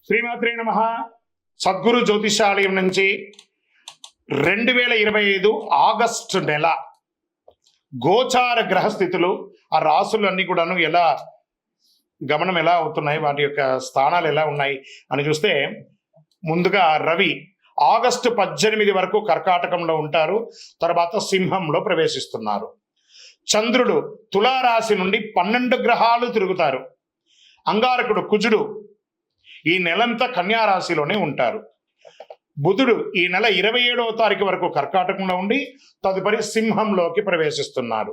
శ్రీమాత్రే నమః. సద్గురు జ్యోతిషాలయం నుంచి 2025 ఆగస్టు నెల గోచార గ్రహస్థితులు, ఆ రాసులన్నీ కూడాను ఎలా గమనం ఎలా అవుతున్నాయి, వాటి యొక్క స్థానాలు ఎలా ఉన్నాయి అని చూస్తే, ముందుగా రవి ఆగస్టు 18 వరకు కర్కాటకంలో ఉంటారు, తర్వాత సింహంలో ప్రవేశిస్తున్నారు. చంద్రుడు తులారాశి నుండి 12 గ్రహాలు తిరుగుతారు. అంగారకుడు కుజుడు ఈ నెలంతా కన్యారాశిలోనే ఉంటారు. బుధుడు ఈ నెల 27వ తారీఖు వరకు కర్కాటకంలో ఉండి తదుపరి సింహంలోకి ప్రవేశిస్తున్నారు.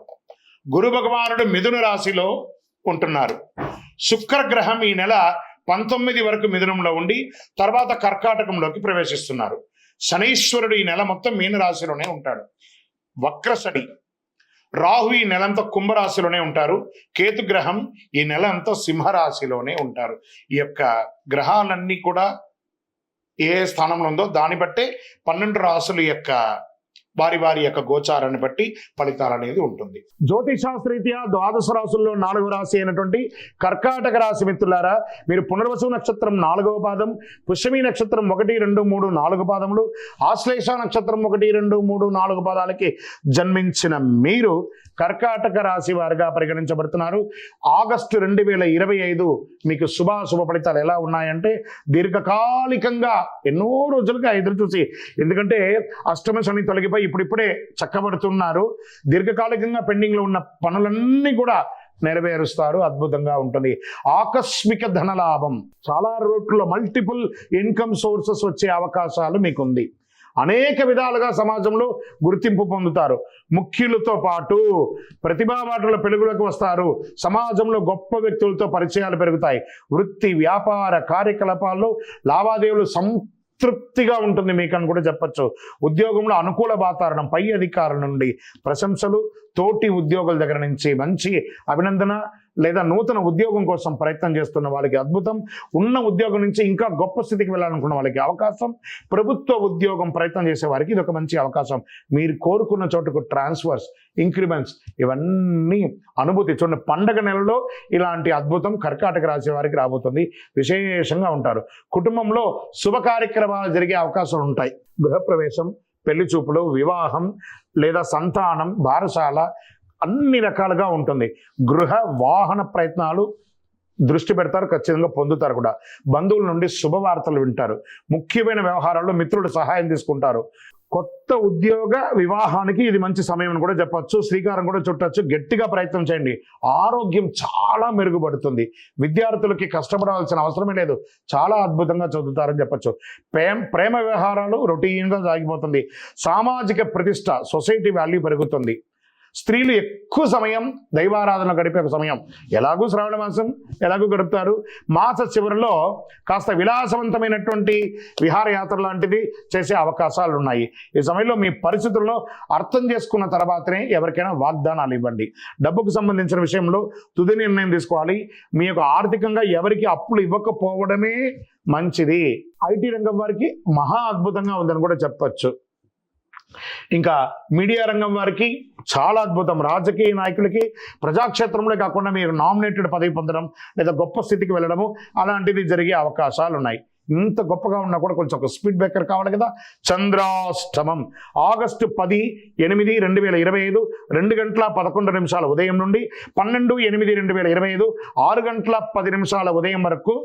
గురు భగవానుడు మిథున రాశిలో ఉంటున్నారు. శుక్రగ్రహం ఈ నెల 19 వరకు మిథునంలో ఉండి తర్వాత కర్కాటకంలోకి ప్రవేశిస్తున్నారు. శనీశ్వరుడు ఈ నెల మొత్తం మీన రాశిలోనే ఉంటాడు. వక్రశని. రాహు ఈ నెలంతా కుంభరాశిలోనే ఉంటారు. కేతుగ్రహం ఈ నెల అంతా సింహరాశిలోనే ఉంటారు. ఈ యొక్క గ్రహాలన్నీ కూడా ఏ స్థానంలో ఉందో దాన్ని బట్టే 12 రాశుల యొక్క వారి యొక్క గోచారాన్ని బట్టి ఫలితాలు అనేది ఉంటుంది. జ్యోతిషాస్త్రరీత్యా ద్వాదశ రాశుల్లో 4వ రాశి అయినటువంటి కర్కాటక రాశి మిత్రులారా, మీరు పునర్వసు నక్షత్రం 4వ పాదం, పుష్యమి నక్షత్రం 1, 2, 3, 4 పాదములు, ఆశ్లేష నక్షత్రం 1, 2, 3, 4 పాదాలకి జన్మించిన మీరు కర్కాటక రాశి వారిగా పరిగణించబడుతున్నారు. ఆగస్టు 2025 మీకు శుభ ఫలితాలు ఎలా ఉన్నాయంటే, దీర్ఘకాలికంగా ఎన్నో రోజులుగా ఎదురు చూసి, ఎందుకంటే అష్టమ శని తొలగిపోయి ఇప్పుడిప్పుడే చక్కబడుతున్నారు. దీర్ఘకాలికంగా పెండింగ్ లో ఉన్న పనులన్నీ కూడా నెరవేరుస్తారు. అద్భుతంగా ఉంటుంది. ఆకస్మిక ధనలాభం, చాలా రోడ్లలో మల్టిపుల్ ఇన్కమ్ సోర్సెస్ వచ్చే అవకాశాలు మీకుంది. అనేక విధాలుగా సమాజంలో గుర్తింపు పొందుతారు. ముఖ్యులతో పాటు ప్రతిభావాటుల పెలుగులకు వస్తారు. సమాజంలో గొప్ప వ్యక్తులతో పరిచయాలు పెరుగుతాయి. వృత్తి వ్యాపార కార్యకలాపాల్లో లావాదేవీలు తృప్తిగా ఉంటుంది మీకు అని కూడా చెప్పచ్చు. ఉద్యోగంలో అనుకూల వాతావరణం, పై అధికారుల నుండి ప్రశంసలు, తోటి ఉద్యోగుల దగ్గర నుంచి మంచి అభినందన, లేదా నూతన ఉద్యోగం కోసం ప్రయత్నం చేస్తున్న వాళ్ళకి అద్భుతం. ఉన్న ఉద్యోగం నుంచి ఇంకా గొప్ప స్థితికి వెళ్ళాలనుకున్న వాళ్ళకి అవకాశం. ప్రభుత్వ ఉద్యోగం ప్రయత్నం చేసే వారికి ఇది ఒక మంచి అవకాశం. మీరు కోరుకున్న చోటుకు ట్రాన్స్ఫర్స్, ఇంక్రిమెంట్స్ ఇవన్నీ అనుభూతి. చూడండి, పండగ నెలలో ఇలాంటి అద్భుతం కర్కాటక రాశి వారికి రాబోతుంది. విశేషంగా ఉంటారు. కుటుంబంలో శుభ కార్యక్రమాలు జరిగే అవకాశాలు ఉంటాయి. గృహప్రవేశం, పెళ్లి చూపులు, వివాహం లేదా సంతానం, బారసాల అన్ని రకాలుగా ఉంటుంది. గృహ వాహన ప్రయత్నాలు దృష్టి పెడతారు, ఖచ్చితంగా పొందుతారు కూడా. బంధువుల నుండి శుభవార్తలు వింటారు. ముఖ్యమైన వ్యవహారాల్లో మిత్రుల సహాయం తీసుకుంటారు. కొత్త ఉద్యోగ వివాహానికి ఇది మంచి సమయం అని కూడా చెప్పచ్చు. శ్రీకారం కూడా చుట్టచ్చు. గట్టిగా ప్రయత్నం చేయండి. ఆరోగ్యం చాలా మెరుగుపడుతుంది. విద్యార్థులకి కష్టపడాల్సిన అవసరమే లేదు. చాలా అద్భుతంగా చదువుతారని చెప్పచ్చు. ప్రేమ వ్యవహారాలు రొటీన్గా సాగిపోతుంది. సామాజిక ప్రతిష్ట, సొసైటీ వాల్యూ పెరుగుతుంది. స్త్రీలు ఎక్కువ సమయం దైవారాధన గడిపే ఒక సమయం. ఎలాగూ శ్రావణ మాసం ఎలాగూ గడుపుతారు. మాస చివరిలో కాస్త విలాసవంతమైనటువంటి విహారయాత్ర లాంటిది చేసే అవకాశాలు ఉన్నాయి. ఈ సమయంలో మీ పరిస్థితుల్లో అర్థం చేసుకున్న తర్వాతనే ఎవరికైనా వాగ్దానాలు ఇవ్వండి. డబ్బుకు సంబంధించిన విషయంలో తుది నిర్ణయం తీసుకోవాలి. మీ యొక్క ఆర్థికంగా ఎవరికి అప్పులు ఇవ్వకపోవడమే మంచిది. ఐటీ రంగం వారికి మహా అద్భుతంగా ఉందని కూడా చెప్పచ్చు. ఇంకా మీడియా రంగం వారికి చాలా అద్భుతం. రాజకీయ నాయకులకి ప్రజాక్షేత్రంలో కాకుండా మీరు నామినేటెడ్ పదవి పొందడం లేదా గొప్ప స్థితికి వెళ్ళడము అలాంటిది జరిగే అవకాశాలు ఉన్నాయి. ఇంత గొప్పగా ఉన్నా కూడా కొంచెం ఒక స్పీడ్ బ్రేకర్ కావాలి కదా. చంద్రాష్టమం ఆగస్టు 10/8/2025 2:11 ఉదయం నుండి 12/8/2025 6:10 ఉదయం వరకు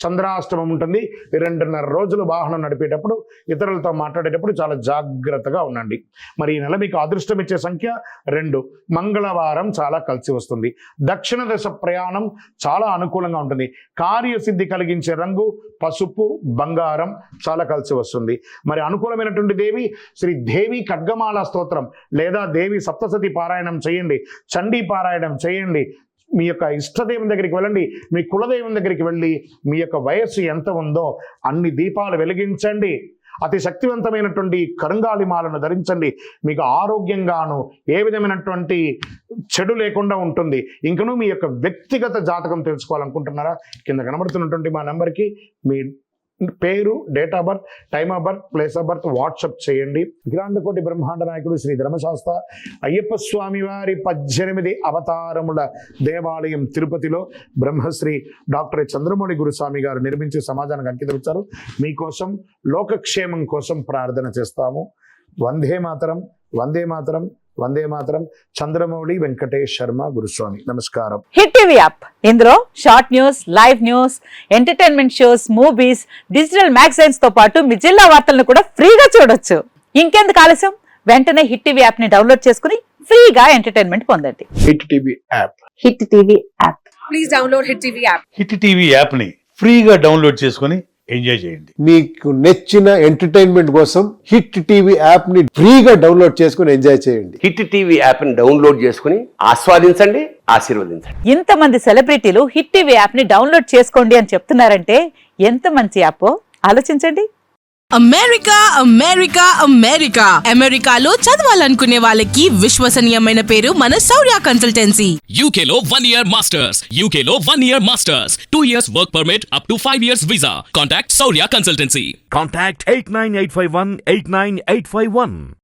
చంద్రాష్టమం ఉంటుంది. 2.5 రోజులు వాహనం నడిపేటప్పుడు, ఇతరులతో మాట్లాడేటప్పుడు చాలా జాగ్రత్తగా ఉండండి. మరి ఈ నెల మీకు అదృష్టం ఇచ్చే సంఖ్య 2. మంగళవారం చాలా కలిసి వస్తుంది. దక్షిణ దశ ప్రయాణం చాలా అనుకూలంగా ఉంటుంది. కార్యసిద్ధి కలిగించే రంగు పసుపు, బంగారం చాలా కలిసి వస్తుంది. మరి అనుకూలమైనటువంటి దేవి శ్రీ దేవి ఖడ్గమాల స్తోత్రం లేదా దేవి సప్తసతి పారాయణం చేయండి. చండీ పారాయణం చేయండి. మీ యొక్క ఇష్టదైవం దగ్గరికి వెళ్ళండి. మీ కులదైవం దగ్గరికి వెళ్ళి మీ యొక్క వయస్సు ఎంత ఉందో అన్ని దీపాలు వెలిగించండి. అతి శక్తివంతమైనటువంటి కరుంగాలిమాలను ధరించండి. మీకు ఆరోగ్యంగాను ఏ విధమైనటువంటి చెడు లేకుండా ఉంటుంది. ఇంకనూ మీ యొక్క వ్యక్తిగత జాతకం తెలుసుకోవాలనుకుంటున్నారా? కింద కనబడుతున్నటువంటి మా నెంబర్కి మీ పేరు, date of birth, time of birth, place of birth WhatsApp చేయండి. అఖిలాండకోటి బ్రహ్మాండ నాయకుడు శ్రీ ధర్మశాస్త్ర అయ్యప్ప స్వామి వారి 18 అవతారముల దేవాలయం తిరుపతిలో బ్రహ్మశ్రీ డాక్టర్ చంద్రమౌళి గురుస్వామి గారు నిర్మించి సమాజానికి అంకితమిచ్చారు. మీకోసం లోకక్షేమం కోసం ప్రార్థన చేస్తాము. వందే మాతరం, వందే మాతరం, వందే మాతరం. చంద్రమౌళి వెంకటేష్ శర్మ గురుస్వామి. నమస్కారం. హిట్ టీవీ యాప్, ఇందులో short news, live news, entertainment shows, movies, digital magazines తో పాటు మీ జిల్లా వార్తలను కూడా ఫ్రీగా చూడొచ్చు. ఇంకెందుకు ఆలస్యం, వెంటనే హిట్ టీవీ యాప్ ని డౌన్లోడ్ చేసుకుని ఫ్రీగా ఎంటర్టైన్మెంట్ పొందండి. Hit TV app. Hit TV app. Please download hit TV app. Hit TV app ని ఫ్రీగా డౌన్లోడ్ చేసుకుని ఎంజాయ్ చేయండి. మీకు నచ్చిన ఎంటర్టైన్మెంట్ కోసం హిట్ టీవీ యాప్ ని ఫ్రీగా డౌన్లోడ్ చేసుకుని ఎంజాయ్ చేయండి. హిట్ టీవీ యాప్ ని డౌన్లోడ్ చేసుకుని ఆస్వాదించండి, ఆశీర్వదించండి. ఇంతమంది సెలబ్రిటీలు హిట్ టీవీ యాప్ ని డౌన్లోడ్ చేసుకోండి అని చెప్తున్నారంటే ఎంత మంచి యాప్ ఆలోచించండి. అమెరికా అమెరికా అమెరికా అమెరికాలో చదవాలనుకునే వాళ్ళకి విశ్వసనీయమైన పేరు మన శౌర్య కన్సల్టెన్సీ. UK లో 1 year masters. UK లో 1 year masters. 2 years work permit up to 5 years visa. Contact Saurya Consultancy. Contact 89851 89851.